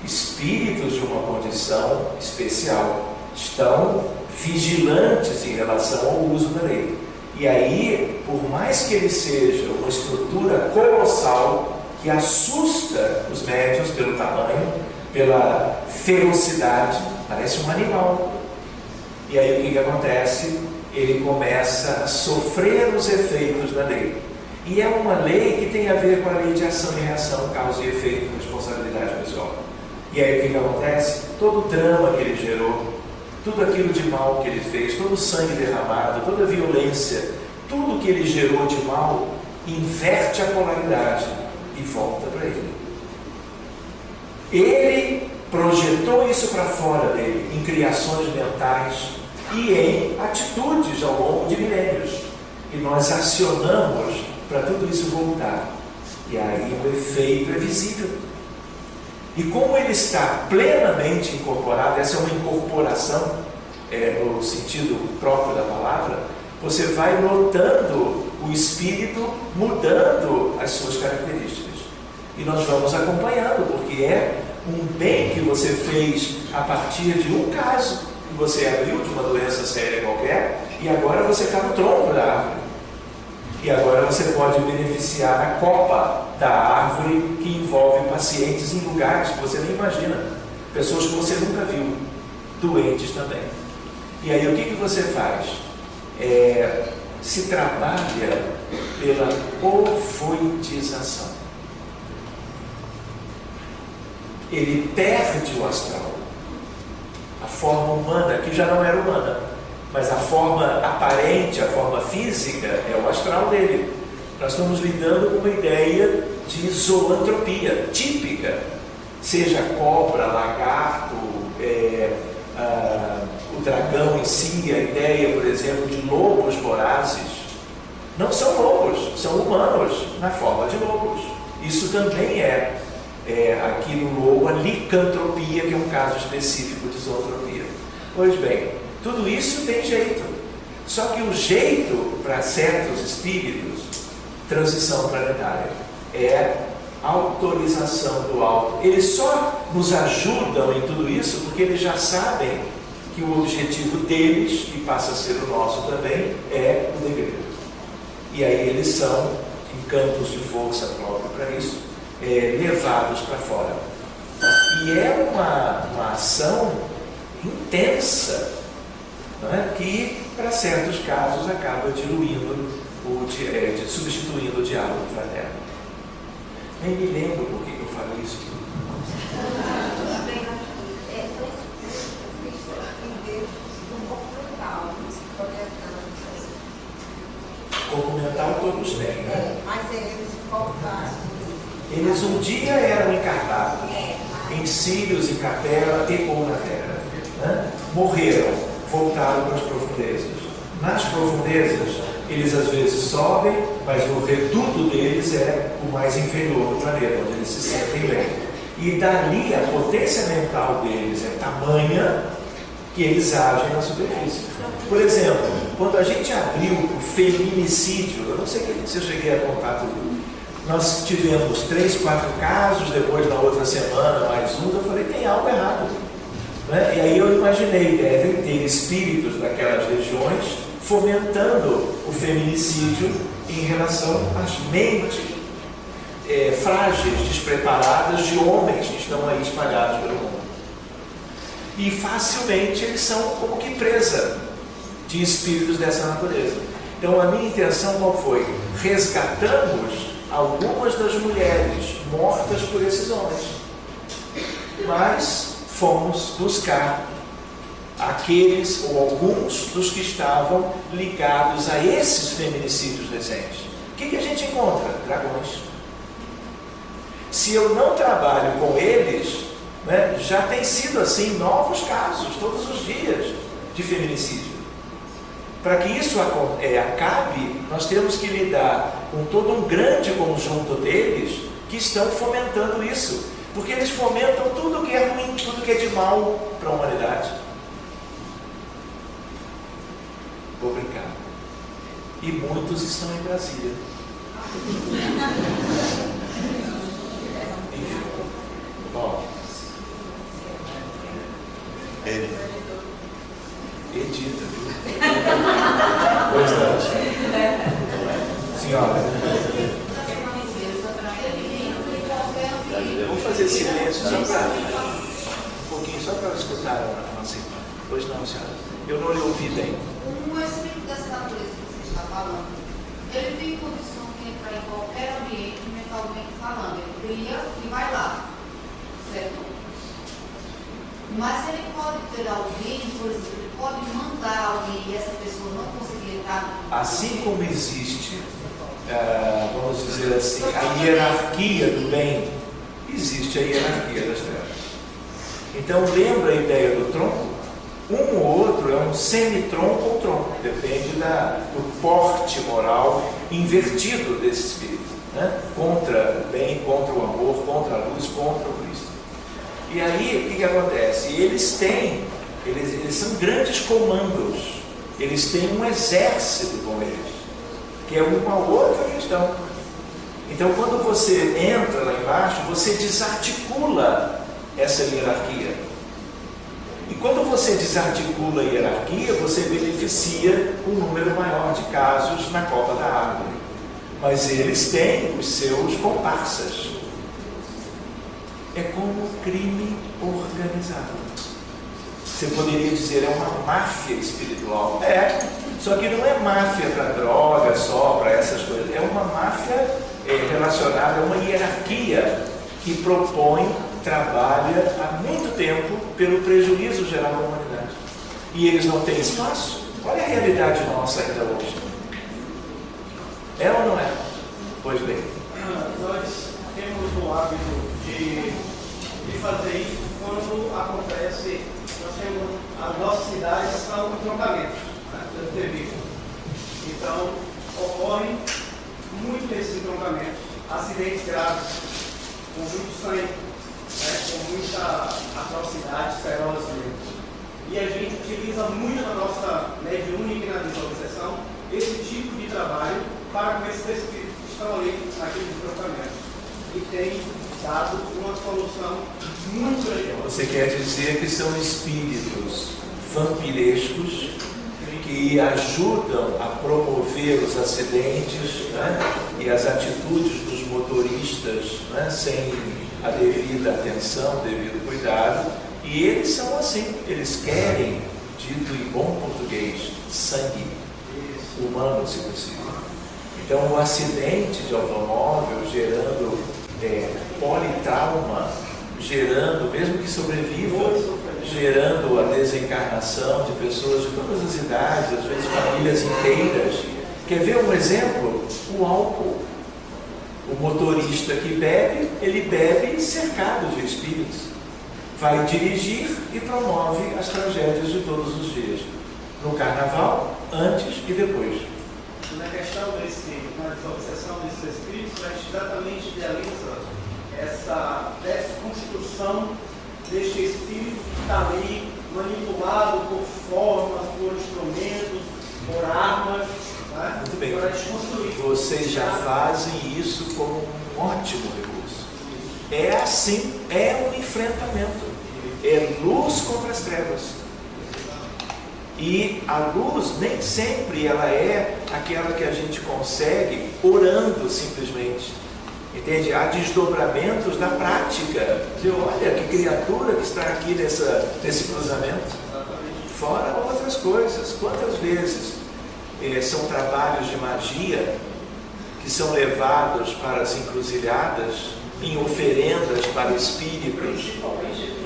espíritos de uma condição especial estão vigilantes em relação ao uso da lei. E aí, por mais que ele seja uma estrutura colossal que assusta os médiuns pelo tamanho, pela ferocidade, parece um animal. E aí o que acontece? Ele começa a sofrer os efeitos da lei. E é uma lei que tem a ver com a lei de ação e reação, causa e efeito, responsabilidade pessoal. E aí o que acontece? Todo o drama que ele gerou, tudo aquilo de mal que ele fez, todo o sangue derramado, toda a violência, tudo que ele gerou de mal, inverte a polaridade e volta para ele. Ele projetou isso para fora dele, em criações mentais e em atitudes ao longo de milênios. E nós acionamos para tudo isso voltar. E aí o efeito é visível. E como ele está plenamente incorporado, essa é uma incorporação no sentido próprio da palavra, você vai notando o espírito mudando as suas características. E nós vamos acompanhando, porque é um bem que você fez a partir de um caso que você abriu de uma doença séria qualquer, e agora você está no tronco da árvore. E agora você pode beneficiar a copa da árvore que envolve pacientes em lugares que você nem imagina. Pessoas que você nunca viu, doentes também. E aí o que você faz? Se trabalha pela ovoitização. Ele perde o astral. A forma humana, que já não era humana, mas a forma aparente, a forma física, é o astral dele. Nós estamos lidando com uma ideia de zoantropia típica, seja cobra, lagarto, o dragão em si, a ideia, por exemplo, de lobos vorazes. Não são lobos, são humanos na forma de lobos. Isso também é aqui no lobo a licantropia, que é um caso específico de zoantropia. Pois bem, tudo isso tem jeito. Só que o jeito para certos espíritos, transição planetária, é autorização do alto. Eles só nos ajudam em tudo isso porque eles já sabem que o objetivo deles, que passa a ser o nosso também, é o degrau. E aí eles são, em campos de força própria para isso, levados para fora. E é uma ação intensa, não é? Que, para certos casos, acaba diluindo, substituindo o diálogo fraterno. Nem me lembro por que eu falei isso. Corpo mental todos têm, né? Mas eles voltaram. Eles um dia eram encarnados em cílios e capela e ou na terra, né? Morreram, voltaram para as profundezas. Nas profundezas, eles às vezes sobem, mas o reduto deles é o mais inferior do planeta, onde eles se sentem bem. E dali a potência mental deles é tamanha que eles agem na superfície. Por exemplo, quando a gente abriu o feminicídio, eu não sei se eu cheguei a contar tudo, nós tivemos 3, 4 casos, depois na outra semana mais um, eu falei, tem algo errado, né? E aí eu imaginei, devem ter espíritos daquelas regiões fomentando o feminicídio em relação às mentes frágeis, despreparadas de homens que estão aí espalhados pelo mundo. E facilmente eles são como que presa de espíritos dessa natureza. Então a minha intenção qual foi? Resgatamos algumas das mulheres mortas por esses homens, mas fomos buscar aqueles ou alguns dos que estavam ligados a esses feminicídios recentes. O que a gente encontra? Dragões. Se eu não trabalho com eles, né, já tem sido assim novos casos todos os dias de feminicídio. Para que isso acabe, nós temos que lidar com todo um grande conjunto deles que estão fomentando isso, porque eles fomentam tudo que é ruim, tudo que é de mal para a humanidade. Vou brincar. E muitos estão em Brasília. Enfim. Bom. Edita, viu? Pois não. Senhora. Vamos fazer silêncio só para um pouquinho, só para escutar a nossa irmã. Pois não, senhora. Eu não lhe ouvi bem. Um espírito dessa natureza que você está falando, ele tem condição de entrar em qualquer ambiente, mentalmente falando. Ele cria e vai lá. Certo? Mas ele pode ter alguém, por exemplo, ele pode mandar alguém e essa pessoa não conseguir entrar. Assim como existe, vamos dizer assim, a hierarquia do bem, existe a hierarquia das trevas. Então lembra a ideia do tronco? Um ou outro é um semitronco ou tronco, depende do porte moral invertido desse espírito, né? Contra o bem, contra o amor, contra a luz, contra o Cristo. E aí, o que acontece? Eles são grandes comandos, eles têm um exército com eles, que é uma outra questão. Então, quando você entra lá embaixo, você desarticula essa hierarquia. E quando você desarticula a hierarquia, você beneficia um número maior de casos na copa da árvore. Mas eles têm os seus comparsas. É como crime organizado. Você poderia dizer, é uma máfia espiritual. Só que não é máfia para droga só, para essas coisas. É uma máfia relacionada a uma hierarquia que propõe, trabalha há muito tempo pelo prejuízo geral da humanidade. E eles não têm espaço. Olha a realidade nossa ainda hoje. É ou não é? Pois bem. Nós temos o hábito de fazer isso quando acontece, nós temos, as nossas cidades são entroncamentos, né, então ocorrem muito esses entroncamentos, acidentes graves, com muito sangue, né, com muita atrocidade, ferozes mesmo. E a gente utiliza muito na nossa mediúnica e na visualização esse tipo de trabalho para com esses espíritos que estão ali naqueles entroncamentos. E tem dado uma solução muito legal. Você quer dizer que são espíritos vampirescos que ajudam a promover os acidentes, né, e as atitudes dos motoristas, né, sem a devida atenção, devido cuidado, e eles são assim, eles querem, dito em bom português, sangue humano, se possível. Então, o acidente de automóvel gerando alma, gerando, mesmo que sobreviva, gerando a desencarnação de pessoas de todas as idades, às vezes famílias inteiras. Quer ver um exemplo? O álcool. O motorista que bebe, ele bebe cercado de espíritos. Vai dirigir e promove as tragédias de todos os dias. No carnaval, antes e depois. Na questão na obsessão desses espíritos, a gente exatamente idealiza essa desconstrução deste espírito que está ali, manipulado por formas, por instrumentos, por armas, né? Muito bem. Para desconstruir. Vocês já fazem isso como um ótimo recurso. É assim, é um enfrentamento. É luz contra as trevas. E a luz nem sempre ela é aquela que a gente consegue orando simplesmente. Entende? Há desdobramentos da prática. Você olha que criatura que está aqui nesse cruzamento. Fora outras coisas. Quantas vezes são trabalhos de magia que são levados para as encruzilhadas em oferendas para espíritos. Principalmente